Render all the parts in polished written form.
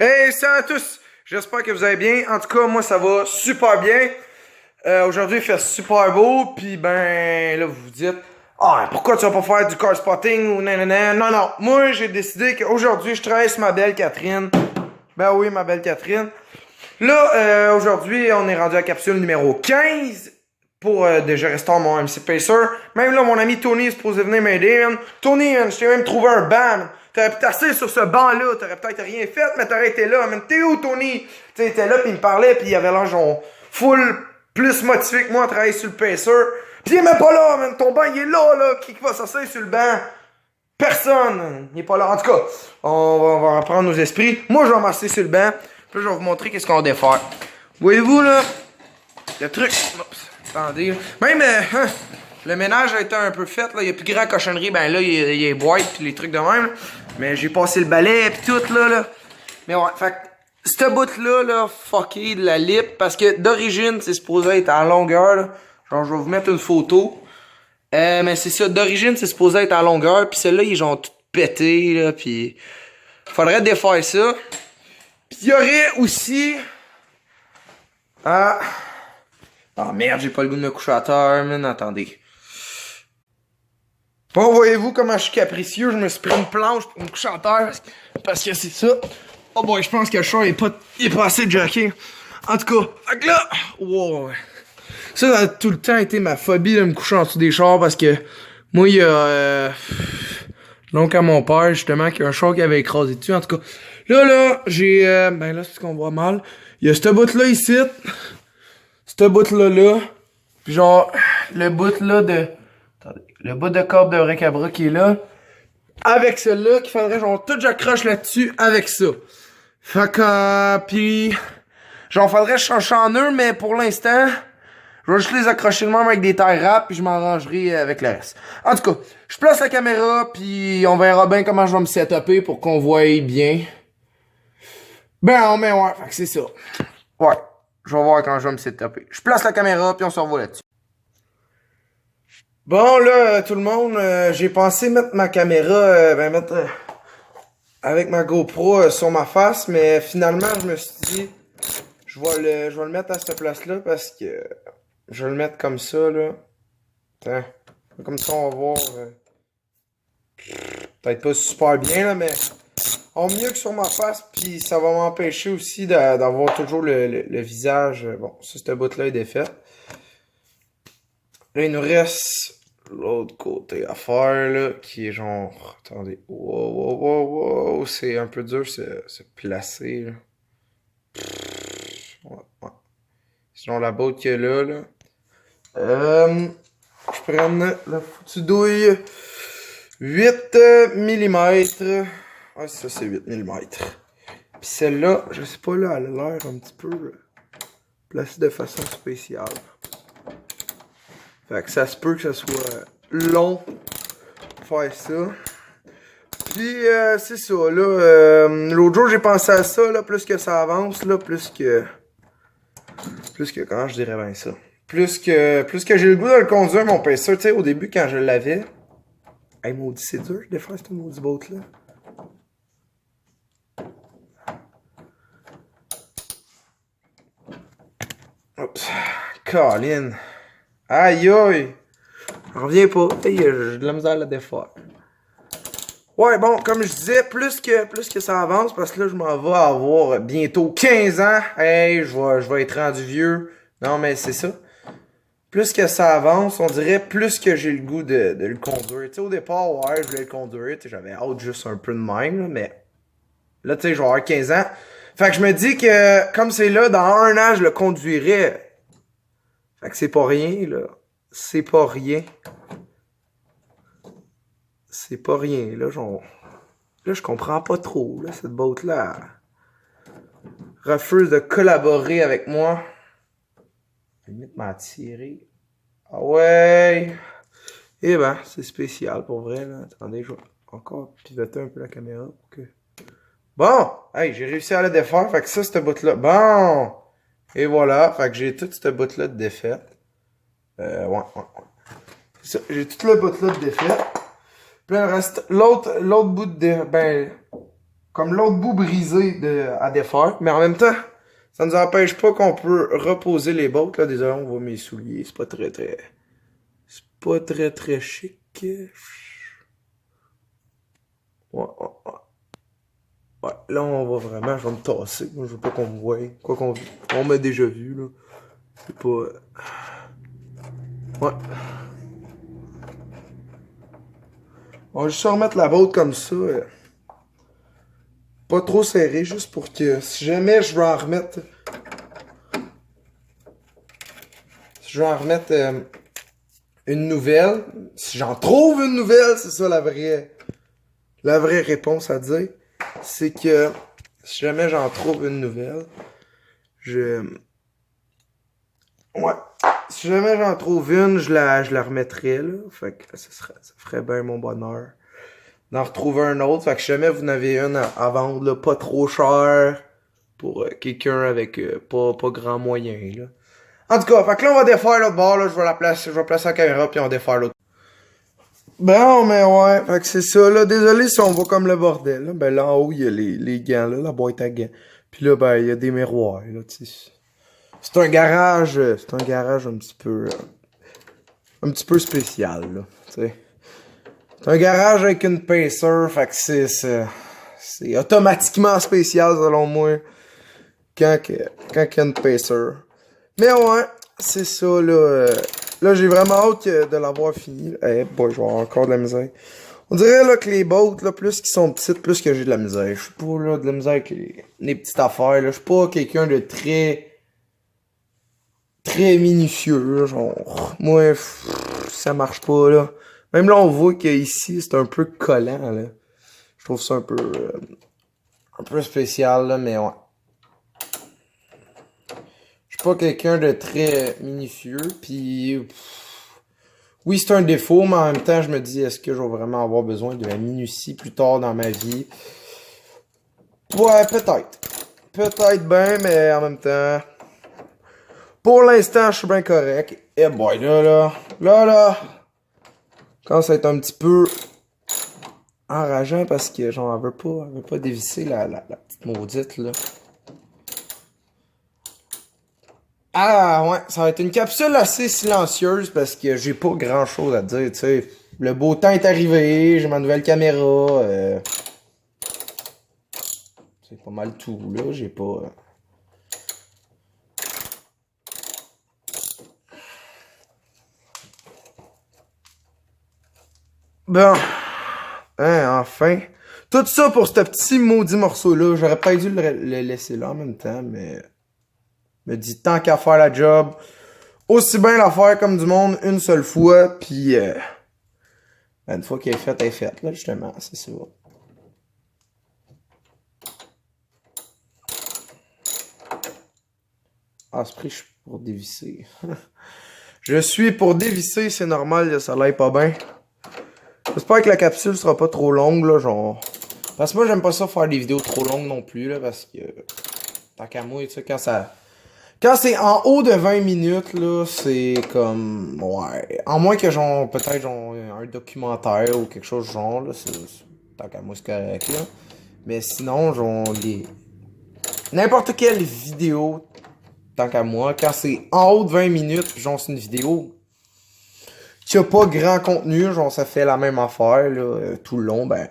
Hey, salut à tous! J'espère que vous allez bien. En tout cas, moi, ça va super bien. Aujourd'hui, il fait super beau. Puis, ben, là, vous vous dites, ah, pourquoi tu vas pas faire du car spotting ou nanana? Non, non. Moi, j'ai décidé qu'aujourd'hui, je travaille sur ma belle Catherine. Ben oui, ma belle Catherine. Là, aujourd'hui, on est rendu à capsule numéro 15 pour déjà rester mon MC Pacer. Même là, mon ami Tony est supposé venir m'aider. Tony, je t'ai même trouvé un banc. Man. T'aurais pu t'asseoir sur ce banc-là. T'aurais peut-être rien fait, mais t'aurais été là. Man. T'es où, Tony? Tu sais, il était là, puis il me parlait, puis il avait l'air genre full plus motivé que moi à travailler sur le Pacer. Puis il est même pas là, man. Ton banc, il est là. Qui va s'asseoir sur le banc? Personne. Il est pas là. En tout cas, on va reprendre nos esprits. Moi, je vais m'asseoir sur le banc. Puis là, je vais vous montrer qu'est-ce qu'on va défaire. Voyez-vous, là, le truc... Oups, attendez, là. Même, le ménage a été un peu fait, là. Il y a plus grand cochonnerie. Ben là, il y a les boîtes puis les trucs de même. Là. Mais j'ai passé le balai puis tout, là. Mais ouais, fait que, ce bout-là, là, fucké de la lip. Parce que, d'origine, c'est supposé être en longueur, là. Genre, je vais vous mettre une photo. Mais c'est ça, d'origine, c'est supposé être en longueur. Puis celle-là, il est genre tout pété, là. Puis, faudrait défaire ça. Puis il y aurait aussi... Ah merde, j'ai pas le goût de me coucher à terre, man. Attendez. Bon, voyez-vous comment je suis capricieux. Je me suis pris une planche pour me coucher à terre. Parce que c'est ça. Oh boy, je pense que le chat est pas assez jockey. En tout cas, fait que là... Wow. Ça a tout le temps été ma phobie de me coucher en dessous des chars parce que... Moi, il y a... l'oncle à mon père, justement, qui a un char qui avait écrasé dessus. En tout cas, là, j'ai... ben là, c'est ce qu'on voit mal. Il y a ce bout-là ici. Ce bout-là. Puis genre, le bout-là de... Attendez. Le bout de corde de recabra qui est là. Avec celui-là, qu'il faudrait genre tout j'accroche là-dessus avec ça. Fait que... puis... genre, faudrait que je change en eux, mais pour l'instant... Je vais juste les accrocher de même avec des tailles rap, puis je m'arrangerai avec le reste. En tout cas, je place la caméra, puis on verra bien comment je vais me setuper pour qu'on voie bien. Ben, mais ouais, fait que c'est ça. Ouais, je vais voir quand je vais me setuper. Je place la caméra, puis on se revoit là-dessus. Bon, là, tout le monde, j'ai pensé mettre ma caméra, avec ma GoPro sur ma face, mais finalement, je me suis dit, je vais le mettre à cette place-là parce que... Je vais le mettre comme ça, là. Attends. Comme ça, on va voir. Peut-être pas super bien, là, mais... En mieux que sur ma face, puis ça va m'empêcher aussi d'avoir toujours le visage. Bon, ça, ce bout-là est défait. Là, il nous reste l'autre côté à faire, là, qui est genre... Attendez. Wow. C'est un peu dur se placer, là. Ouais. Sinon, la botte qu'il y a là... je prends la foutue douille 8 mm. Ouais, ça c'est 8 mm. Puis celle-là, je sais pas là, elle a l'air un petit peu placée de façon spéciale. Fait que ça se peut que ça soit long pour faire ça. Puis c'est ça, là. L'autre jour j'ai pensé à ça, là, plus que ça avance, là, plus que comment je dirais bien ça. Plus que j'ai le goût de le conduire, mon PC, tu sais, au début, quand je l'avais... Hey, maudit, c'est dur de faire cette maudit boat-là. Oups. Colin. Aïe. Je reviens pas. Hey, j'ai de la misère à la défaire. Ouais, bon, comme je disais, plus que ça avance, parce que là, je m'en vais avoir bientôt 15 ans. Hey, je vais être rendu vieux. Non, mais c'est ça. Plus que ça avance, on dirait plus que j'ai le goût de le conduire. Tu sais, au départ, ouais, je voulais le conduire. J'avais hâte juste un peu de même, là, mais là, tu sais, je vais avoir 15 ans. Fait que je me dis que, comme c'est là, dans un an, je le conduirais. Fait que c'est pas rien, là. C'est pas rien. C'est pas rien, là, genre... Là, je comprends pas trop, là, cette boat-là. Refuse de collaborer avec moi. Limite m'a attiré. Ah ouais! Eh ben, c'est spécial pour vrai, là. Attendez, je vais encore pivoter un peu la caméra pour que... Bon! Hey, j'ai réussi à la défaire, fait que ça, cette bout-là. Bon! Et voilà, fait que j'ai toute cette bout-là de défaite. Ouais. Ça, j'ai toute la bout-là de défaite. Puis là, il reste l'autre bout de... Ben... comme l'autre bout brisé à défaire. Mais en même temps, ça nous empêche pas qu'on peut reposer les bottes. Là, désolé, on voit mes souliers. C'est pas très chic. Ouais, là, on va vraiment, je vais me tasser. Moi, je veux pas qu'on me voie. Quoi on m'a déjà vu, là. C'est pas... Ouais. On va juste remettre la botte comme ça. Pas trop serré, juste pour que si jamais je veux en remettre... Si je veux en remettre une nouvelle, si j'en trouve une nouvelle, c'est ça la vraie réponse à dire. C'est que si jamais j'en trouve une nouvelle, ouais. Si jamais j'en trouve une, je la remettrai, là. Fait que ça ferait bien mon bonheur d'en retrouver un autre. Fait que si jamais vous en avez une à vendre, là, pas trop cher pour quelqu'un avec pas grand moyen, là. En tout cas, fait que là, on va défaire l'autre bord, là. Je vais placer la caméra, puis on va défaire l'autre. Bon, mais ouais, fait que c'est ça, là. Désolé si on voit comme le bordel, là. Ben là, en haut, il y a les gants, là, la boîte à gants. Puis là, ben, il y a des miroirs, là, tu sais. C'est un garage un petit peu spécial, là, tu sais. C'est un garage avec une pacer, fait que c'est automatiquement spécial, selon moi, quand il y a une pacer. Mais ouais, c'est ça, là. Là, j'ai vraiment hâte de l'avoir fini. Eh, boy, je vais avoir encore de la misère. On dirait, là, que les bottes, là, plus qu'ils sont petites, plus que j'ai de la misère. Je suis pas, là, de la misère avec les petites affaires, là. Je suis pas quelqu'un de très minutieux, là, genre. Moi, ça marche pas, là. Même là, on voit qu'ici, c'est un peu collant, là. Je trouve ça un peu spécial, là, mais ouais. Je suis pas quelqu'un de très minutieux, puis oui, c'est un défaut, mais en même temps, je me dis, est-ce que je vais vraiment avoir besoin de la minutie plus tard dans ma vie? Ouais, peut-être. Peut-être bien, mais en même temps, pour l'instant, je suis bien correct. Et boy, là, quand ça va être un petit peu enrageant parce que, genre, elle veut pas dévisser la petite maudite, là. Ah ouais, ça va être une capsule assez silencieuse parce que j'ai pas grand chose à dire, tu sais. Le beau temps est arrivé, j'ai ma nouvelle caméra, c'est pas mal tout, là, j'ai pas... Bon, hein, enfin. Tout ça pour ce petit maudit morceau-là, j'aurais pas dû le laisser là en même temps, mais... Me dit, tant qu'à faire la job, aussi bien la faire comme du monde une seule fois, puis une fois qu'elle est faite, là, justement, c'est ça. Ah, ce prix, je suis pour dévisser. Je suis pour dévisser, c'est normal, ça l'aille pas bien. J'espère que la capsule sera pas trop longue, là, genre... Parce que moi, j'aime pas ça faire des vidéos trop longues non plus, là, parce que... Tant qu'à moi, tu sais, quand c'est en haut de 20 minutes, là, c'est comme... Ouais. En moins que, genre, peut-être, genre, un documentaire ou quelque chose du genre, là, tant qu'à moi, c'est correct, là. Mais sinon, genre, n'importe quelle vidéo, tant qu'à moi, quand c'est en haut de 20 minutes, genre, c'est une vidéo qui a pas grand contenu, genre, ça fait la même affaire, là, tout le long, ben...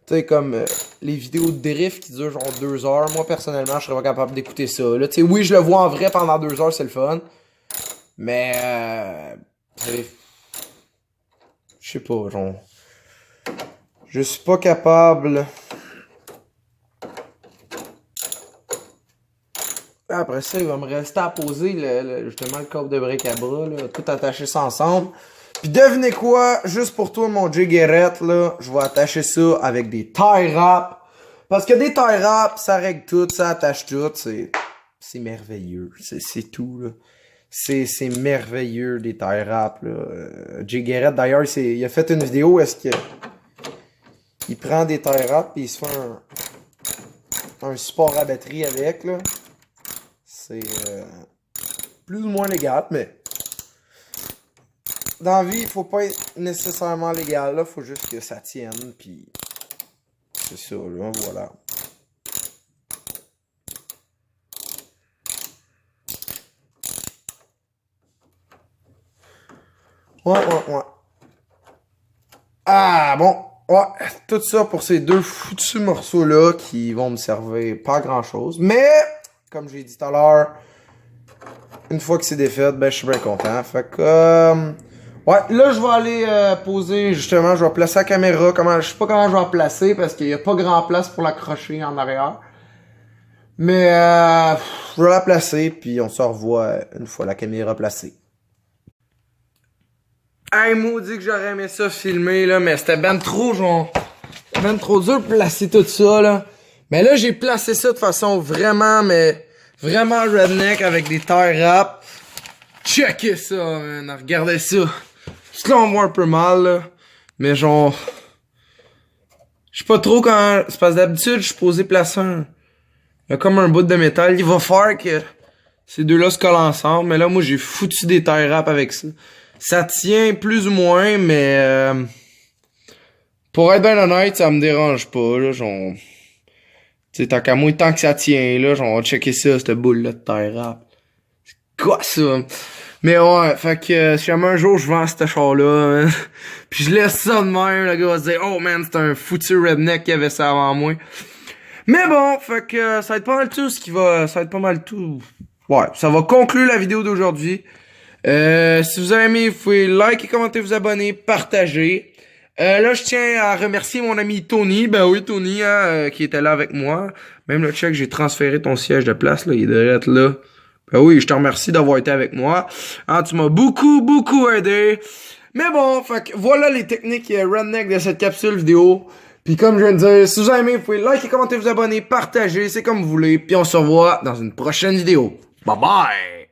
Tu sais, comme les vidéos de drift qui durent genre 2 heures. Moi, personnellement, je serais pas capable d'écouter ça. Là, tu sais, oui, je le vois en vrai pendant 2 heures, c'est le fun. Mais, je sais pas, genre... Je suis pas capable... Après ça, il va me rester à poser justement le câble de bric-à-bras, là, tout attacher ça ensemble. Puis devinez quoi, juste pour toi, mon Jay Guérette, là, je vais attacher ça avec des tie wraps. Parce que des tie wraps, ça règle tout, ça attache tout, c'est merveilleux, c'est tout, là. C'est merveilleux, des tie wraps, là. Jay Guérette, d'ailleurs, il a fait une vidéo où est-ce que il prend des tie wraps et il se fait un support à batterie avec, là. C'est plus ou moins légal, mais dans la vie, il faut pas être nécessairement légal, là. Faut juste que ça tienne, puis c'est ça, là, voilà. Ouais. Ah, bon. Ouais, tout ça pour ces deux foutus morceaux-là qui vont me servir pas à grand-chose. Mais, comme j'ai dit tout à l'heure, une fois que c'est défait, ben je suis bien content. Fait que... ouais, là je vais aller poser, justement, je vais placer la caméra. Je sais pas comment je vais la placer parce qu'il y a pas grand place pour l'accrocher en arrière. Mais je vais la placer, puis on se revoit une fois la caméra placée. Hey, maudit que j'aurais aimé ça filmer, là, mais c'était ben trop, genre... ben trop dur de placer tout ça, là. Mais là, j'ai placé ça de façon vraiment, mais... vraiment redneck avec des tie wraps. Checkez ça, man. Regardez ça. Juste là, on voit un peu mal, là. Mais genre... je sais pas trop quand... c'est parce que d'habitude, je suis posé placer un... il y a comme un bout de métal. Il va faire que... ces deux-là se collent ensemble. Mais là, moi, j'ai foutu des tie wraps avec ça. Ça tient plus ou moins, mais... pour être bien honnête, ça me dérange pas, là, genre... tu sais, tant qu'à moi, tant que ça tient, là, genre, on va checker ça, cette boule-là de tie wrap. C'est quoi, ça? Mais ouais, fait que si jamais un jour je vends ce char-là, pis je laisse ça de même, le gars va se dire, oh man, c'est un foutu redneck qui avait ça avant moi. Mais bon, fait que ça va être pas mal tout ça va être pas mal tout. Ouais, ça va conclure la vidéo d'aujourd'hui. Si vous avez aimé, vous pouvez liker, commenter, vous abonner, partager. Là, je tiens à remercier mon ami Tony. Ben oui, Tony, qui était là avec moi. Même le check, j'ai transféré ton siège de place, là, il devrait être là. Ben oui, je te remercie d'avoir été avec moi. Hein, tu m'as beaucoup aidé. Mais bon, fait que voilà les techniques redneck de cette capsule vidéo. Puis comme je viens de dire, si vous avez aimé, vous pouvez liker, commenter, vous abonner, partager, c'est comme vous voulez. Puis on se revoit dans une prochaine vidéo. Bye bye!